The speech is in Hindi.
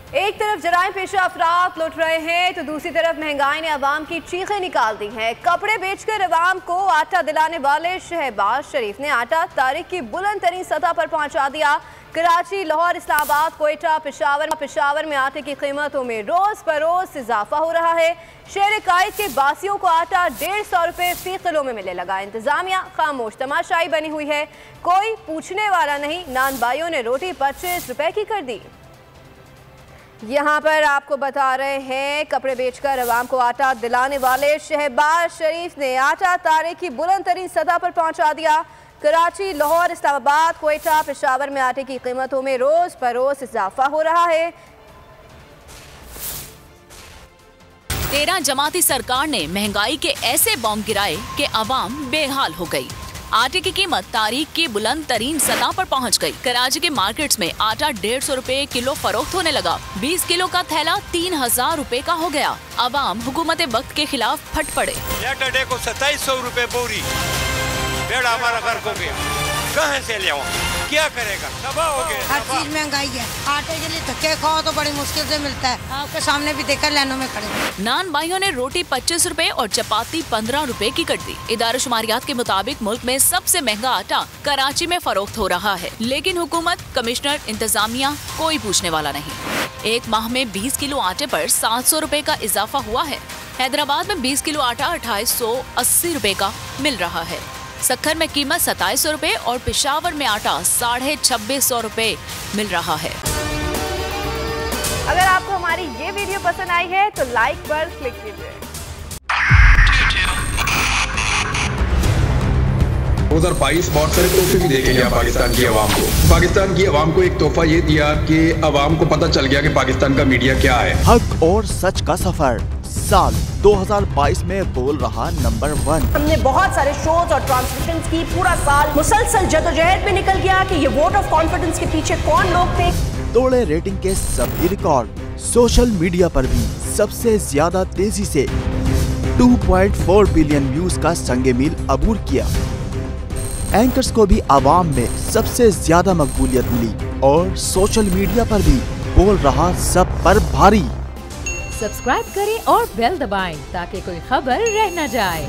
एक तरफ जराइम पेशा अफराद लुट रहे हैं तो दूसरी तरफ महंगाई ने अवाम की चीखें निकाल दी हैं। कपड़े बेचकर अवाम को आटा दिलाने वाले शहबाज शरीफ ने आटा तारीख की बुलंद तरीन सतह पर पहुंचा दिया। कराची, लाहौर, इस्लामाबाद, कोयटा, पेशावर में आटे की कीमतों में रोज बरोज इजाफा हो रहा है। शहर कायद के बासियों को आटा 150 रुपए फी किलो में मिलने लगा। इंतजामिया खामोश तमाशाई बनी हुई है, कोई पूछने वाला नहीं। नान भाइयों ने रोटी 25 रुपए की कर दी। यहाँ पर आपको बता रहे हैं, कपड़े बेचकर अवाम को आटा दिलाने वाले शहबाज शरीफ ने आटा तारीख की बुलंद तरीन सतह पर पहुंचा दिया। कराची, लाहौर, इस्लामाबाद, कोयटा, पेशावर में आटे की कीमतों में रोज बरोज इजाफा हो रहा है। 13 जमाती सरकार ने महंगाई के ऐसे बॉम्ब गिराए कि अवाम बेहाल हो गई। आटे की कीमत तारीख की बुलंद तरीन सतह पर पहुंच गई। कराची के मार्केट्स में आटा 150 रुपए किलो फरोख्त होने लगा। 20 किलो का थैला 3000 रुपए का हो गया। अवाम हुकूमत वक्त के खिलाफ फट पड़े। सैटरडे को 2700 रुपए बोरी बेड़ा हमारा घर को गया, कहाँ से ले आऊं? क्या करेगा? तबाह हो गए। हर चीज महंगाई है। आटे के लिए धक्के खाओ तो बड़ी मुश्किल से मिलता है। आपके सामने भी देखकर लाइनों में खड़े। नान भाइयों ने रोटी 25 रुपए और चपाती 15 रुपए की कर दी। इदारा शुमारियात के मुताबिक मुल्क में सबसे महंगा आटा कराची में फरोख्त हो रहा है, लेकिन हुकूमत, कमिश्नर, इंतजामिया कोई पूछने वाला नहीं। एक माह में 20 किलो आटे पर 700 रुपए का इजाफा हुआ है। हैदराबाद में 20 किलो आटा 2880 रुपए का मिल रहा है। सक्खर में कीमत 2700 रुपए और पेशावर में आटा 2650 रुपए मिल रहा है। अगर आपको हमारी ये वीडियो पसंद आई है तो लाइक पर क्लिक कीजिए। 2022 बहुत सारे तोहफे भी देके गया पाकिस्तान की आवाम को। पाकिस्तान की आवाम को एक तोहफा ये दिया कि आवाम को पता चल गया कि पाकिस्तान का मीडिया क्या है। हक और सच का सफर साल 2022 में बोल रहा नंबर 1। हमने बहुत सारे शोज और ट्रांसमिशंस की। पूरा साल मुसलसल जदोजहद में निकल गया कि ये वोट ऑफ कॉन्फिडेंस के पीछे कौन लोग थे। तोड़े रेटिंग के सभी रिकॉर्ड। सोशल मीडिया पर भी सबसे ज्यादा तेजी से 2.4 बिलियन व्यूज का संगे मील अबूर किया। एंकर्स को भी आवाम में सबसे ज्यादा मकबूलियत मिली और सोशल मीडिया पर भी बोल रहा सब पर भारी। सब्सक्राइब करें और बेल दबाएं ताकि कोई खबर रह न जाए।